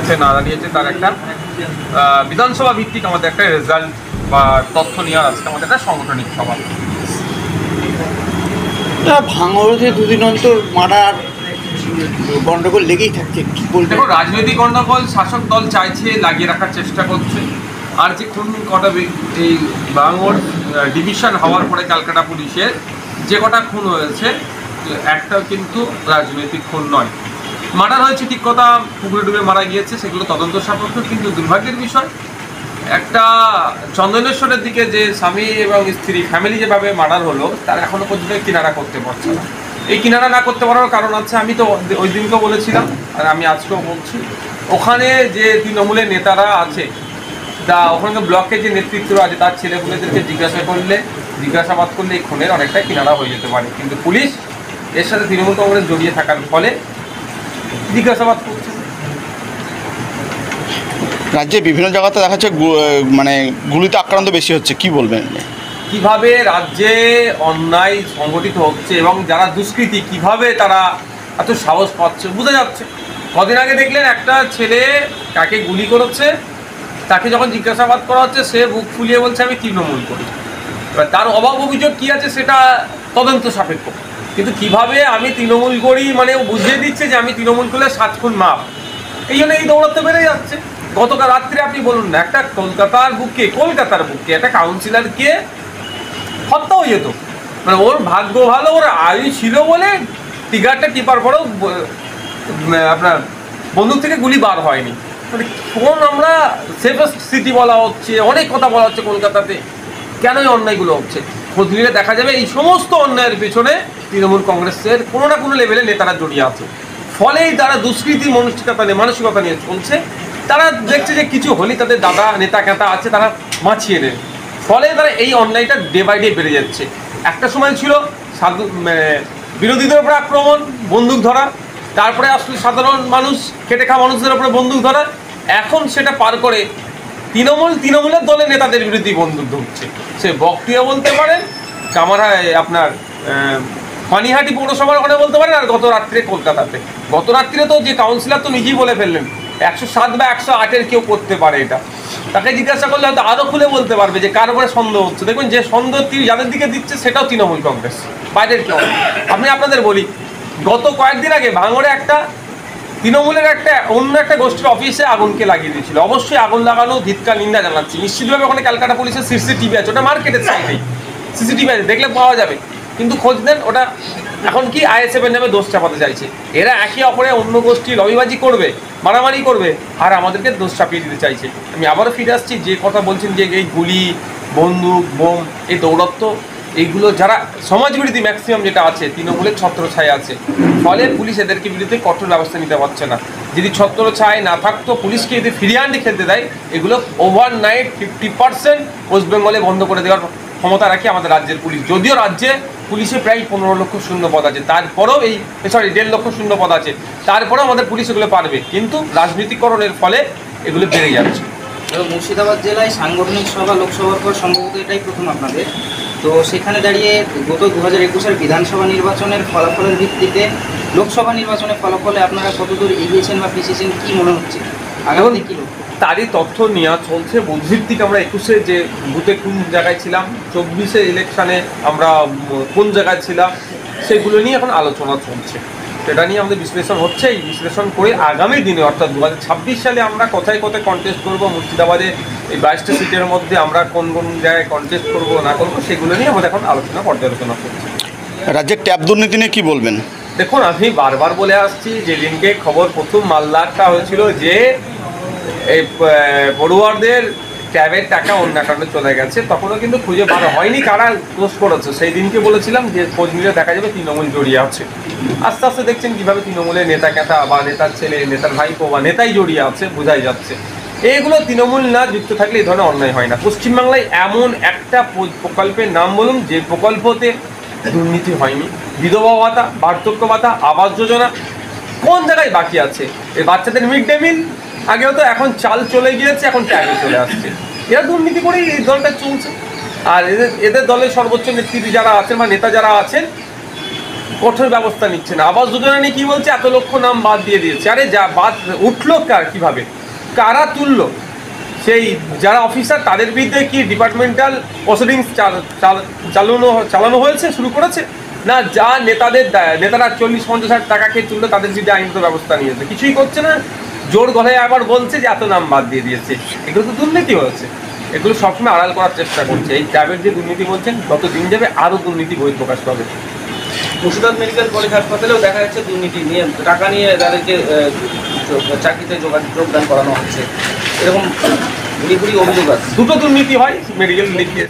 আছে না দাঁড়িয়েছে তার একটা বিধানসভা ভিত্তিক আমাদের একটা রেজাল্ট বা তথ্য নেওয়ার আজকে আমাদের একটা সাংগঠনিক সভা। ভাঙড়ে দুদিন অন্তর মারার গন্ডগোল লেগেই থাকছে, কি বলতে? দেখো, রাজনৈতিক গন্ডগোল শাসক দল চাইছে, লাগিয়ে রাখার চেষ্টা করছে। আর যে খুন কটা এই ভাঙড় ডিভিশন হওয়ার পরে ক্যালকাটা পুলিশের যে কটা খুন হয়েছে, একটাও কিন্তু রাজনৈতিক খুন নয়। মার্ডার হয়েছে ঠিক কথা, পুকুরে ডুবে মারা গিয়েছে, সেগুলো তদন্ত সাপেক্ষ। কিন্তু দুর্ভাগ্যের বিষয়, একটা চন্দনেশ্বরের দিকে যে স্বামী এবং স্ত্রী ফ্যামিলি যেভাবে মার্ডার হলো, তার এখনো পর্যন্ত কিনারা করতে পারছে না। এই কিনারা না করতে পারার কারণ আছে, আমি তো ওই দিনকেও বলেছিলাম আর আমি আজকেও বলছি, ওখানে যে তৃণমূলের নেতারা আছে, ওখানে ব্লকে যে নেতৃত্ব আছে, তার ছেলেপুলেদেরকে জিজ্ঞাসাবাদ করলে এই খুনের অনেকটাই কিনারা হয়ে যেতে পারে। কিন্তু পুলিশ এর সাথে তৃণমূল কংগ্রেস জড়িয়ে থাকার ফলে জিজ্ঞাসাবাদ করছে। রাজ্যে বিভিন্ন জায়গাতে দেখা যাচ্ছে মানে গুলিতে আক্রান্ত বেশি হচ্ছে, কি বলবেন? কিভাবে রাজ্যে অন্যায় সংগঠিত হচ্ছে এবং যারা দুষ্কৃতী কিভাবে তারা এত সাহস পাচ্ছে বোঝা যাচ্ছে। কদিন আগে দেখলেন একটা ছেলে কাকে গুলি করেছে, তাকে যখন জিজ্ঞাসাবাদ করা হচ্ছে সে বুক ফুলিয়ে বলছে আমি তৃণমূল করি। এবার তার অভাব অভিযোগ কী আছে সেটা তদন্ত সাপেক্ষ, কিন্তু কিভাবে আমি তৃণমূল করি মানে ও বুঝিয়ে দিচ্ছে যে আমি তৃণমূল করলে 7 খুন মাপ। এই জন্য এই দৌড়াতে বেড়ে যাচ্ছে। গতকাল রাত্রে আপনি বলুন না, একটা কলকাতার বুকে একটা কাউন্সিলরকে হত্যা হয়ে যেত, মানে ওর ভাগ্য ভালো, ওর আয়ু ছিল বলে টিকারটা টিপার পরেও আপনার বন্দুক থেকে গুলি বার হয়নি। মানে কোন আমরা সেফেস্ট সিটি বলা হচ্ছে, অনেক কথা বলা হচ্ছে কলকাতাতে, কেন এই অন্যায়গুলো হচ্ছে? খোঁজ নিলে দেখা যাবে এই সমস্ত অন্যায়ের পেছনে তৃণমূল কংগ্রেসের কোনো না কোনো লেভেলে নেতারা জড়িয়ে আছে। ফলেই তারা দুষ্কৃতি মানসিকতা নিয়ে চলছে। তারা দেখছে যে কিছু হলেই তাদের দাদা নেতা কেতা আছে, তারা মাছিয়ে নেয়। ফলে তারা এই অন্যায়টা ডে বাই ডে বেড়ে যাচ্ছে। একটা সময় ছিল বিরোধীদের উপরে আক্রমণ, বন্দুক ধরা, তারপরে আসলে সাধারণ মানুষ, খেটে খাওয়া মানুষদের উপরে বন্দুক ধরা। এখন সেটা পার করে তৃণমূলের দলের নেতাদের বিরুদ্ধে বন্দুক ধরছে। সে বকটিয়া বলতে পারেন, কামারায় আপনার পানিহাটি পৌরসভার ওখানে বলতে পারেন, আর গত রাত্রে কলকাতাতে। গত রাত্রে তো যে কাউন্সিলর তো নিজেই বলে ফেললেন 107 বা 108-এর কেউ করতে পারে এটা। তাকে জিজ্ঞাসা করলে হয়তো আরও খুলে বলতে পারবে যে কার উপরে সন্দেহ হচ্ছে। দেখবেন যে সন্দেহ যাদের দিকে দিচ্ছে সেটাও তৃণমূল কংগ্রেস, বাইরের কেউ। আমি আপনাদের বলি, গত কয়েকদিন আগে ভাঙড়ে একটা তৃণমূলের অন্য একটা গোষ্ঠীর অফিসে আগুনকে লাগিয়ে দিয়েছিল। অবশ্যই আগুন লাগানো ধিক্কার, নিন্দা জানাচ্ছি। নিশ্চিতভাবে ওখানে ক্যালকাটা পুলিশের সিসিটিভি আছে, ওটা মার্কেটের সাইডেই সিসিটিভি আছে, দেখলে পাওয়া যাবে। কিন্তু খোঁজ দেন, ওটা এখন কি ISF এর নামে দোষ চাপাতে চাইছে। এরা একে অপরে অন্য গোষ্ঠী লবিবাজি করবে, মারামারি করবে, আর আমাদেরকে দোষ চাপিয়ে দিতে চাইছে। আমি আবারও ফিরে আসছি, যে কথা বলছেন যে এই গুলি, বন্দুক, বোম, এই দৌরত্ব, এইগুলো যারা সমাজবিরোধী ম্যাক্সিমাম যেটা আছে, তৃণমূলের ছত্রছায়া আছে। ফলে পুলিশ এদেরকে বিরুদ্ধে কঠোর ব্যবস্থা নিতে পারছে না। যদি ছত্রছায়া না থাকতো, পুলিশকে যদি ফিরিয়ে আনতে খেলতে দেয়, এগুলো ওভারনাইট 50% ওয়েস্ট বেঙ্গলে বন্ধ করে দেওয়ার ক্ষমতা রাখে আমাদের রাজ্যের পুলিশ। যদিও রাজ্যে পুলিশে প্রায় 15 লক্ষ শূন্য পদ আছে, তারপরেও 1.5 লক্ষ শূন্য পদ আছে, তারপরেও আমাদের পুলিশ এগুলো পারবে। কিন্তু রাজনীতিকরণের ফলে এগুলো বেড়ে যাচ্ছে। মুর্শিদাবাদ জেলায় সাংগঠনিক সভা লোকসভার পর সম্ভবত এটাই প্রথম আপনাদের। তো সেখানে দাঁড়িয়ে গত 2021-এর বিধানসভা নির্বাচনের ফলাফলের ভিত্তিতে লোকসভা নির্বাচনের ফলাফলে আপনারা কতদূর এগিয়েছেন বা পিছিয়েছেন, কি মনে হচ্ছে আগামী কি? তারই তথ্য নেওয়া চলছে। বুধভিত্তিক আমরা 21-এ যে বুথে কোন জায়গায় ছিলাম, 24-এ ইলেকশানে আমরা কোন জায়গায় ছিলাম, সেগুলো নিয়ে এখন আলোচনা চলছে। সেটা নিয়ে আমাদের বিশ্লেষণ হচ্ছে। এই বিশ্লেষণ করে আগামী দিনে অর্থাৎ 2026 সালে আমরা কোথায় কোথায় কন্টেস্ট করবো, মুর্শিদাবাদে এই 22টা সিটের মধ্যে আমরা কোন কোন জায়গায় কন্টেস্ট করবো না করবো, সেগুলো নিয়ে আমাদের এখন পর্যালোচনা করছে। রাজ্যের ট্যাব দুর্নীতি নিয়ে কী বলবেন? দেখুন, আমি বারবার বলে আসছি, যেদিনকে খবর প্রথম মাল্লাটা হয়েছিল যে এই পড়ুয়ারদের ট্যাবের টাকা অন্য অ্যাকাউন্টে চলে গেছে, তখনও কিন্তু খুঁজে বার হয়নি কারা দোষ করেছে। সেই দিনকে বলেছিলাম যে খোঁজ নিলে দেখা যাবে তৃণমূল জড়িয়ে আছে। আস্তে আস্তে দেখছেন কীভাবে তৃণমূলের নেতা কেতা বা নেতার ছেলে, নেতার ভাইপো বা নেতাই জড়িয়ে আছে, বোঝাই যাচ্ছে। এইগুলো তৃণমূল না যুক্ত থাকলে এই ধরনের অন্যায় হয় না। পশ্চিমবাংলায় এমন একটা প্রকল্পের নাম বলুন যে প্রকল্পতে দুর্নীতি হয়নি। বিধবা ভাতা, বার্ধক্য ভাতা, আবাস যোজনা, কোন জায়গায় বাকি আছে? এই বাচ্চাদের মিড ডে মিল, আগেও তো, এখন চাল চলে গিয়েছে, এখন ট্যাগে চলে আসছে। এরা দুর্নীতি করেই এই দলটা চলছে। আর এদের দলের সর্বোচ্চ নেতৃত্ব যারা আছেন বা নেতা যারা আছেন, কঠোর ব্যবস্থা নিচ্ছে না। আবাস যোজনা নিয়ে কী বলছে, এত লক্ষ নাম বাদ দিয়ে দিয়েছে। আরে যা বাদ উঠলো কীভাবে, কারা তুললো? সেই যারা অফিসার তাদের বিরুদ্ধে কি ডিপার্টমেন্টাল প্রসিডিংস চালানো হয়েছে, শুরু করেছে? না, যা নেতাদের নেতারা 40-50 হাজার টাকা খেয়ে তুললো তাদের বিরুদ্ধে আইনত ব্যবস্থা নিয়েছে, কিছুই করছে না। জোর গলায় আবার বলছে যে এত নাম বাদ দিয়ে দিয়েছে। এগুলো তো দুর্নীতি হয়েছে, এগুলো সবসময় আড়াল করার চেষ্টা করছে। এই ট্যাবের যে দুর্নীতি বলছেন, যত দিন যাবে আরও দুর্নীতি বহিঃপ্রকাশ পাবে। মুর্শিদাবাদ মেডিকেল কলেজ হাসপাতালেও দেখা যাচ্ছে দুর্নীতি নিয়ে, টাকা নিয়ে তাদেরকে চাকরিতে যোগদান করানো হচ্ছে, এরকম ঘুরি অভিযোগ আছে। দুটো দুর্নীতি হয় মেডিকেল লিখে।